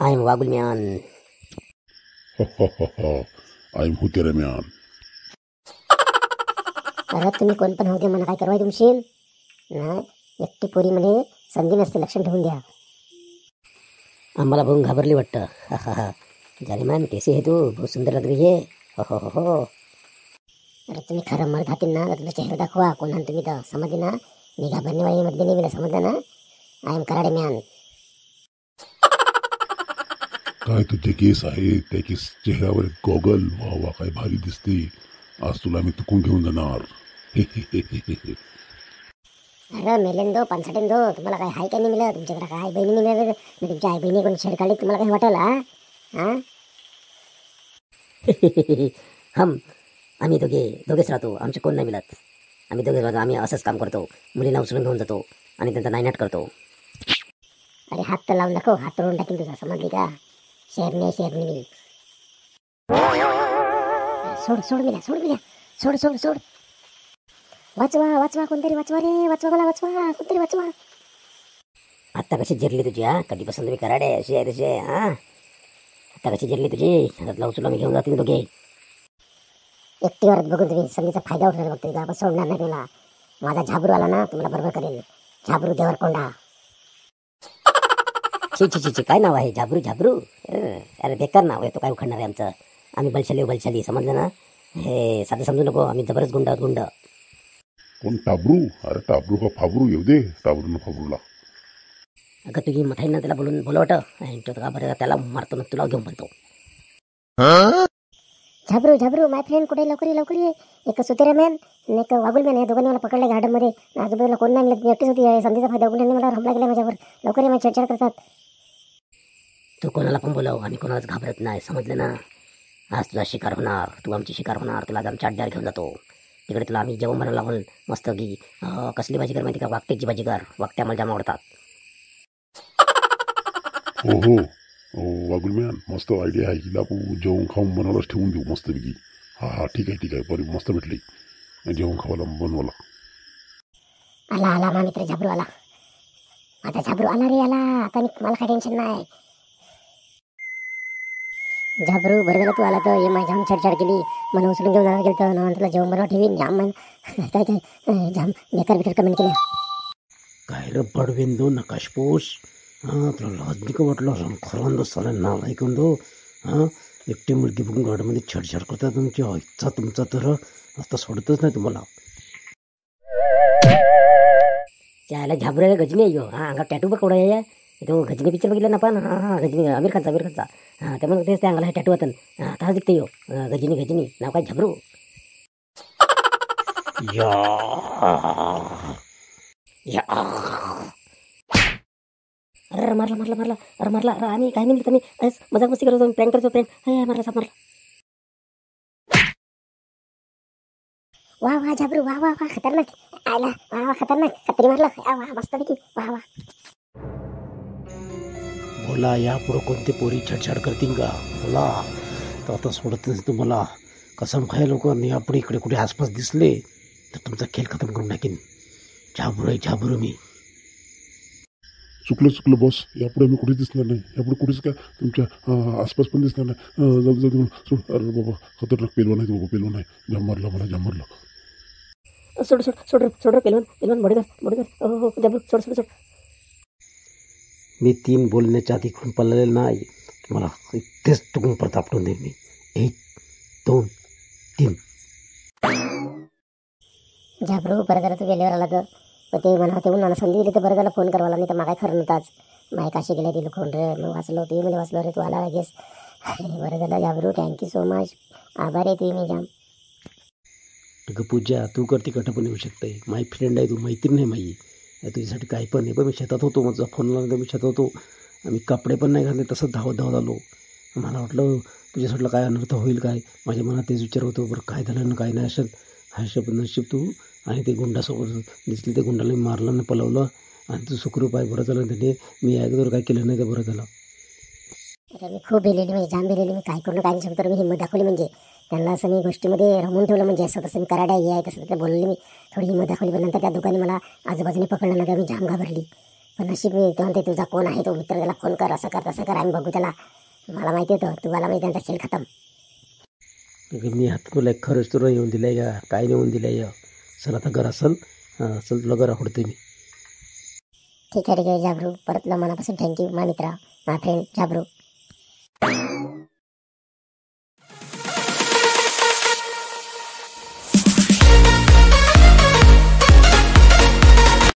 I am वागुल म्यान. I am हुतेरे म्यान. अरे तुम्ही कोण पण होऊ दे, मला काय करवाय तुमशील ना. एकटी पोरी म्हणे संधी नसते, लक्षण ठेवून द्या. आम्हाला बघून घाबरली वाटतं. जाने मैम कैसी है तू, बहुत सुंदर लग रही है. हो. अरे तुम्ही खरं मर्द हातील ना, तुमचा चेहरा दाखवा. कोण आहात तुम्ही तर समजले ना. मी घाबरणे वाली मधले नाही, मला समजलं ना. I am Karade man. काय तुझे केस आहे, त्या केस चेहऱ्यावर गॉगल. वा वा, काय भारी दिसते. आज तुला मी तुकून घेऊन जाणार. अरे मेलेंदो पानसाटेंदो, तुम्हाला काय हाय काय नाही मिळत. तुमच्याकडे काय आई बहिणी नाही मिळत. तुमच्या आई बहिणी कोणी छेड काढली तुम्हाला काही वाटेल हा. आम्ही दोघेच राहतो. आमचे कोण नाही मिळत. आम्ही दोघेच राहतो. आम्ही असंच काम करतो. मुलींना उचलून घेऊन जातो आणि त्यांचा नायनाट करतो. अरे हात तर लावून दाखव, हात तोडून टाकील तुझा, समजली का. शेरणी मी. सोड. वाचवा कोणतरी, वाचवा रे, वाचवा मला, वाचवा कोणतरी, वाचवा. आत्ता कशी जिरली तुझी कधीपासून तुम्ही कराडे अशी आहे तशी आत्ता कशी जिरली तुझी. आता उचलून घेऊन जातील दोघे. एकटीवरच बघून तुम्ही संधीचा फायदा उठवला बघतो. आपण सोडणार नाही तुला. माझा झाबरू आला ना, तुम्हाला बरोबर करेल. झाबरू देवरकोंडा. ची काय नाव आहे झाबरू. अरे बेकार नाव आहे. तो काय उखडणार आहे आमचं. आम्ही बलशाली समजलं ना. हे साधं समजू नको. आम्ही जबरच गुंड. कोण टाबरू? अरे टाबरू का फाबरू, येऊ दे टाबरू ना फाबरूला. अगं तुझी मथाईनं त्याला बोलवट. का बरं त्याला मारतो ना, तुला घेऊन बोलतो. झाबरू माय फ्रेंड, कुठे लवकर ये. एक सुतेरे मॅन आणि एक वागुल मॅन, या दोघांनी मला पकडलं गार्डनमध्ये. आजूबाजूला कोण नाही मिळत. मी एकटीच होती. संधीचा फायदा उघडल्याने मला हमला केला माझ्यावर. लवकर ये, माझी छेडछाड करतात. तू कोणाला पण बोलाव आणि कोणालाच घाबरत नाही, समजलं ना. आज तुझा शिकार होणार, तू आमची शिकार होणार. तुला आमच्या अड्ड्यावर घेऊन जातो. तिकडे तुला आम्ही जेवण बनवलं लावून मस्त की. कसली भाजी कर माहिती का, वाकट्याची भाजी कर. वाकट्या मला जाम आवडतात. हो वागुल मॅन, मस्त आयडिया आहे. हिला आपण जेवण खाऊन बनवायलाच ठेवून देऊ मस्त पैकी. हा ठीक आहे. बरी मस्त भेटली. जेवण खावायला बनवायला. आला मा मित्र झाबरू आला. माझा झाबरू आला रे, आला. आता मला काय टेन्शन नाही. झाबरू बरं झालं तू आला तर. ये माझी जाम छेडछाड केली. मला उचलून घेऊन जाणार गेलं तर तुला जेवण बनवा ठेवीन. जाम बेकार कमेंट केल्या. काय रे बडवेंदो नकाशपोश. तुला लाजनिक वाटलं खरं साला नाव ऐकून दो. एकटी मुलगी बघून गाडीमध्ये छेडछाड करतात तुमचा तर आता सोडतच नाही तुम्हाला. त्याला झाबरू गजनी आहे. अंगा टॅटू बघ केवढा आहे. तो गजनी पिक्चर बघितला ना पण. गजनी आमिर खानचा. त्यामुळे तेच त्या अंगाला टॅटू होतं. तास दिखते गजनी नाव काय झाबरू. अरे मारला. अरे आम्ही काही नाही. मी मजाक मस्ती करतो, प्रँक करतो. मारला. वा झाबरू, वा खतरनाक. आला वा खतरनाक. खत्री मारला. वा मस्त पैकी. वा बोला, यापुढं कोणते पोरी छेडछाड करतील का बोला. तर आता सोडत नाही तुम्हाला. कसम खाय लोकांनी यापुढे इकडे कुठे आसपास दिसले तर तुमचा खेळ खतम करून टाकीन. झाबरू मी. चुकलं बॉस. यापुढे मी कुठेच दिसणार नाही. यापुढे कुठेच काय तुमच्या आसपास पण दिसणार नाही. सोड. अरे बाबा, खतरनाक पेलवान आहे. पेलवान आहे. जाम मारला. सोड पेलवान बॉडीगार्ड. हो झाबरू सोड. मी 3 बोलण्याच्या आधी खून पडलेलं नाही. तुम्हाला इतकेच तुकून परत आपटून देईन मी. 1 2 3. झाबरू बरं झालं तू वेळेवर आला तर. ते म्हणा मला संधी दिली तर बरं झालं फोन करवाला. नाही तर मला काय खरं नव्हताच. माय काशी गेले ती लोखंड रे. मी वाचलो रे. तू आला लागेस. बरं झालं झाबरू. Thank you so much. आभारी आहे तुम्ही जाम. अगं पूजा, तू करते कटं पण येऊ शकते. माय फ्रेंड आहे तू, मैत्रीण नाही माझी. तुझ्यासाठी काय पण नाही. पण मी शेतात होतो. माझा फोन लावला मी शेतात होतो. आम्ही कपडे पण नाही घातले. तसंच धावत आलो. मला वाटलं तुझ्यासाठी काय अनर्थ होईल काय. माझ्या मनात तेच विचार होतो. बरं काय झालं ना काय नाही असेल. नशीब तू आणि ते गुंडासोबत दिसली. ते गुंडाला मी मारलं आणि पळवलं आणि तू सुखरूप आहे. बरं झालं त्याने. मी अगोदर काय केलं नाही तर बरं झालं. मी खूप भिलेली, म्हणजे जाम भिलेली. मी काय करू काय नाही शकतो. मी हिंमत दाखवली. म्हणजे त्यांना असं मी गोष्टीमध्ये रमून ठेवलं. म्हणजे असं तसं मी कराडा हे आहे तसं बोलले. मी थोडी हिंमत दाखवली. पण नंतर त्या दोघांनी मला आजूबाजूने पकडलं ना. मी जाम घाबरली. पण नशीब मी तो म्हणते तुझा कोण आहे तो मित्र, त्याला फोन कर, असं कर तसं कर, आम्ही बघू त्याला. मला माहिती होतं तुम्हाला माहिती त्यांचा खेळ खतम. मी हात तुला खरंच तुला येऊन दिलं आहे का काय नेऊन दिलं आहे? चल आता घरा चल. चल तुला घरा होडते मी. ठीक आहे जाबरू, परत तुला मनापासून थँक्यू माझा मित्रा, माझा फ्रेंड जाबरू.